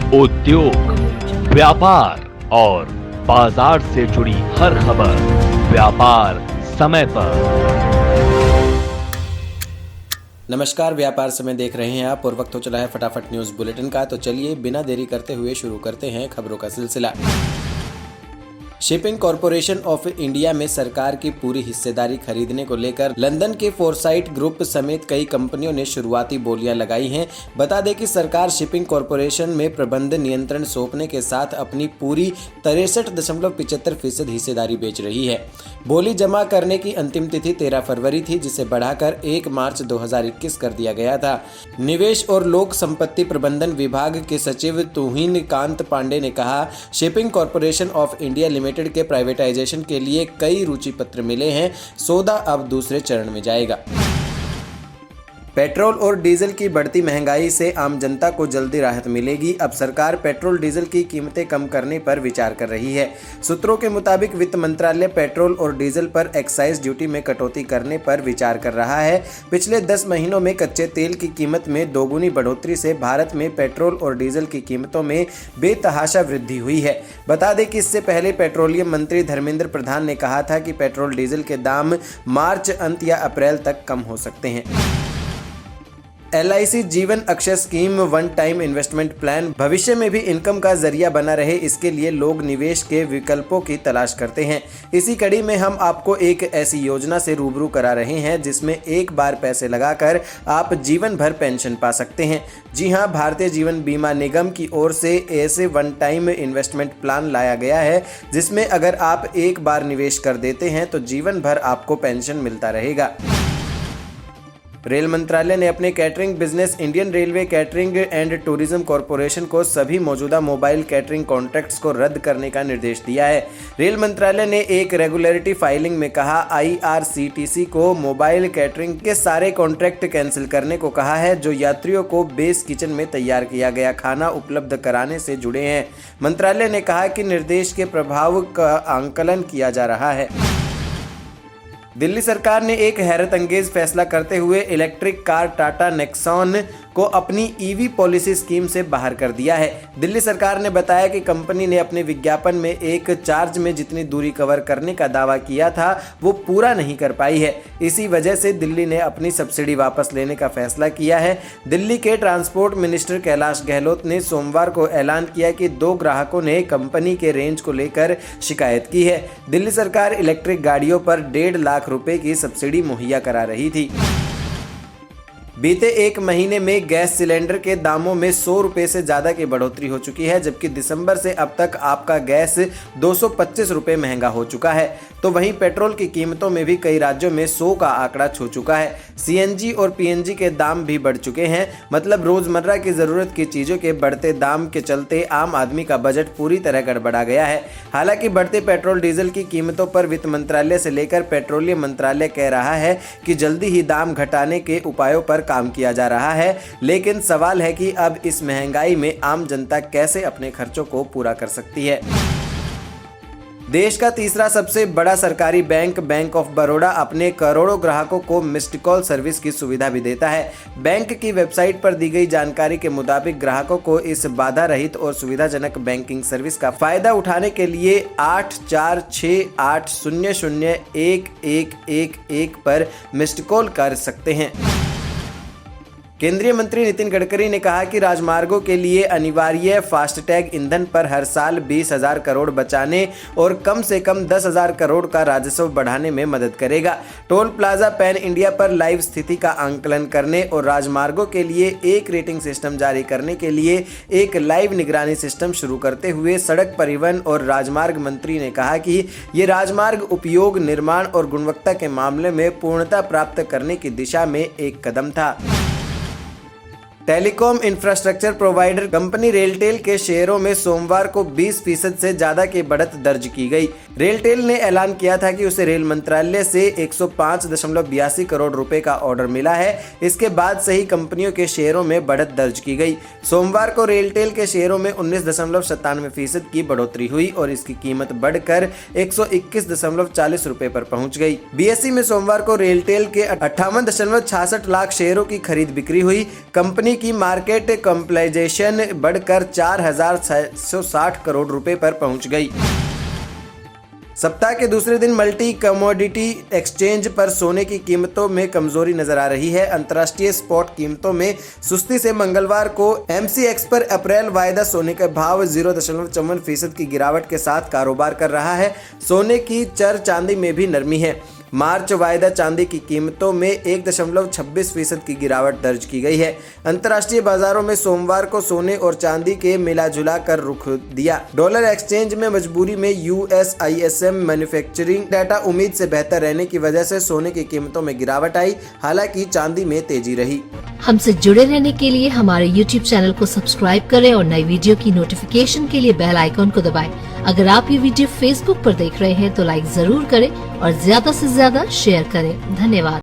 उद्योग, व्यापार और बाजार से जुड़ी हर खबर व्यापार समय पर। नमस्कार, व्यापार समय देख रहे हैं आप और वक्त हो चला है फटाफट न्यूज बुलेटिन का। तो चलिए बिना देरी करते हुए शुरू करते हैं खबरों का सिलसिला। शिपिंग कॉरपोरेशन ऑफ इंडिया में सरकार की पूरी हिस्सेदारी खरीदने को लेकर लंदन के फोरसाइट ग्रुप समेत कई कंपनियों ने शुरुआती बोलियां लगाई हैं। बता दें कि सरकार शिपिंग कॉरपोरेशन में प्रबंध नियंत्रण सौंपने के साथ अपनी पूरी 63.75% हिस्सेदारी बेच रही है। बोली जमा करने की अंतिम तिथि 13 फरवरी थी, जिसे बढ़ाकर 1 मार्च 2021 कर दिया गया था। निवेश और लोक संपत्ति प्रबंधन विभाग के सचिव तुहिन कांत पांडे ने कहा, shipping corporation of India limited के प्राइवेटाइजेशन के लिए कई रुचि पत्र मिले हैं। सौदा अब दूसरे चरण में जाएगा। पेट्रोल और डीजल की बढ़ती महंगाई से आम जनता को जल्दी राहत मिलेगी। अब सरकार पेट्रोल डीजल की कीमतें कम करने पर विचार कर रही है। सूत्रों के मुताबिक वित्त मंत्रालय पेट्रोल और डीजल पर एक्साइज ड्यूटी में कटौती करने पर विचार कर रहा है। पिछले 10 महीनों में कच्चे तेल की कीमत में दोगुनी बढ़ोतरी से भारत में पेट्रोल और डीजल की कीमतों में बेतहाशा वृद्धि हुई है। बता दें कि इससे पहले पेट्रोलियम मंत्री धर्मेंद्र प्रधान ने कहा था कि पेट्रोल डीजल के दाम मार्च अंत या अप्रैल तक कम हो सकते हैं। LIC जीवन Akshay scheme one time investment plan भविष्य में भी इनकम का जरिया बना रहे, इसके लिए लोग निवेश के विकल्पों की तलाश करते हैं। इसी कड़ी में हम आपको एक ऐसी योजना से रूबरू करा रहे हैं जिसमें एक बार पैसे लगाकर आप जीवन भर पेंशन पा सकते हैं। जी हां, भारतीय जीवन बीमा निगम की ओर से ऐसे वन टाइम इन्वेस्टमेंट प्लान लाया गया है जिसमें अगर आप एक बार निवेश कर देते हैं तो जीवन भर आपको पेंशन मिलता रहेगा। रेल मंत्रालय ने अपने catering business Indian railway catering and tourism corporation को सभी मौजूदा मोबाइल कैटरिंग कॉन्ट्रैक्ट्स को रद्द करने का निर्देश दिया है। रेल मंत्रालय ने एक रेगुलेटरी फाइलिंग में कहा, IRCTC को मोबाइल कैटरिंग के सारे कॉन्ट्रैक्ट कैंसिल करने को कहा है जो यात्रियों को बेस किचन में तैयार किया गया खाना उपलब्ध कराने से जुड़े हैं। मंत्रालय ने कहा कि निर्देश के प्रभाव का आंकलन किया जा रहा है। दिल्ली सरकार ने एक हैरत अंगेज फैसला करते हुए इलेक्ट्रिक कार टाटा नेक्सॉन को अपनी EV पॉलिसी स्कीम से बाहर कर दिया है। दिल्ली सरकार ने बताया कि कंपनी ने अपने विज्ञापन में एक चार्ज में जितनी दूरी कवर करने का दावा किया था वो पूरा नहीं कर पाई है। इसी वजह से दिल्ली ने अपनी सब्सिडी वापस लेने का फैसला किया है। दिल्ली के ट्रांसपोर्ट मिनिस्टर कैलाश गहलोत ने सोमवार को ऐलान किया कि 2 ग्राहकों ने कंपनी के रेंज को लेकर शिकायत की है। दिल्ली सरकार इलेक्ट्रिक गाड़ियों पर 1.5 लाख रुपए की सब्सिडी मुहैया करा रही थी। बीते 1 महीने में गैस सिलेंडर के दामों में 100 रुपये से ज़्यादा की बढ़ोतरी हो चुकी है, जबकि दिसंबर से अब तक आपका गैस 225 रुपये महंगा हो चुका है। तो वहीं पेट्रोल की कीमतों में भी कई राज्यों में 100 का आंकड़ा छू चुका है। CNG और PNG के दाम भी बढ़ चुके हैं। मतलब रोज़मर्रा की ज़रूरत की चीज़ों के बढ़ते दाम के चलते आम आदमी का बजट पूरी तरह गड़बड़ा गया है। हालांकि बढ़ते पेट्रोल डीजल की कीमतों पर वित्त मंत्रालय से लेकर पेट्रोलियम मंत्रालय कह रहा है कि जल्दी ही दाम घटाने के उपायों पर काम किया जा रहा है। लेकिन सवाल है कि अब इस महंगाई में आम जनता कैसे अपने खर्चों को पूरा कर सकती है। देश का तीसरा सबसे बड़ा सरकारी बैंक ऑफ बड़ौदा अपने करोड़ों ग्राहकों को मिस्ड कॉल सर्विस की सुविधा भी देता है। बैंक की वेबसाइट पर दी गई जानकारी के मुताबिक ग्राहकों को इस बाधा रहित और सुविधाजनक बैंकिंग सर्विस का फायदा उठाने के लिए 8468001111 पर मिस्ड कॉल कर सकते हैं। केंद्रीय मंत्री नितिन गडकरी ने कहा कि राजमार्गों के लिए अनिवार्य फास्टैग ईंधन पर हर साल 20,000 करोड़ बचाने और कम से कम 10,000 करोड़ का राजस्व बढ़ाने में मदद करेगा। टोल प्लाजा पैन इंडिया पर लाइव स्थिति का आंकलन करने और राजमार्गों के लिए एक रेटिंग सिस्टम जारी करने के लिए एक लाइव निगरानी सिस्टम शुरू करते हुए सड़क परिवहन और राजमार्ग मंत्री ने कहा कि ये राजमार्ग उपयोग, निर्माण और गुणवत्ता के मामले में पूर्णता प्राप्त करने की दिशा में एक कदम था। Telecom infrastructure provider company RailTel के शेयरों में सोमवार को 20% से ज्यादा की बढ़त दर्ज की गई। रेलटेल ने ऐलान किया था कि उसे रेल मंत्रालय से 105.82 करोड़ रुपए का ऑर्डर मिला है। इसके बाद से ही कंपनियों के शेयरों में बढ़त दर्ज की गई। सोमवार को रेलटेल के शेयरों में 19.97% की बढ़ोतरी हुई और इसकी कीमत बढ़कर 121.40 रुपए पर पहुंच गई। बीएसई में सोमवार को रेलटेल के 58.66 लाख शेयरों की खरीद बिक्री हुई। कंपनी की मार्केट कैपिटलाइजेशन बढ़कर 4,660 करोड़ रुपए पर पहुंच गई। सप्ताह के दूसरे दिन मल्टी कमोडिटी एक्सचेंज पर सोने की कीमतों में कमजोरी नजर आ रही है। अंतर्राष्ट्रीय स्पॉट कीमतों में सुस्ती से मंगलवार को MCX पर अप्रैल वायदा सोने का भाव 0.54% की गिरावट के साथ कारोबार कर रहा है। सोने की चर चांदी में भी नरमी है। मार्च वायदा चांदी की कीमतों में 1.26% की गिरावट दर्ज की गई है। अंतर्राष्ट्रीय बाजारों में सोमवार को सोने और चांदी के मिलाजुला कर रुख दिया। डॉलर एक्सचेंज में मजबूरी में US ISM मैन्युफैक्चरिंग डाटा उम्मीद से बेहतर रहने की वजह से सोने की कीमतों में गिरावट आई, हालांकि चांदी में तेजी रही। हमसे जुड़े रहने के लिए हमारे YouTube चैनल को सब्सक्राइब करें और नई वीडियो की नोटिफिकेशन के लिए बेल आइकॉन को दबाएं। अगर आप ये वीडियो Facebook पर देख रहे हैं तो लाइक जरूर करें और ज्यादा से ज्यादा शेयर करें। धन्यवाद।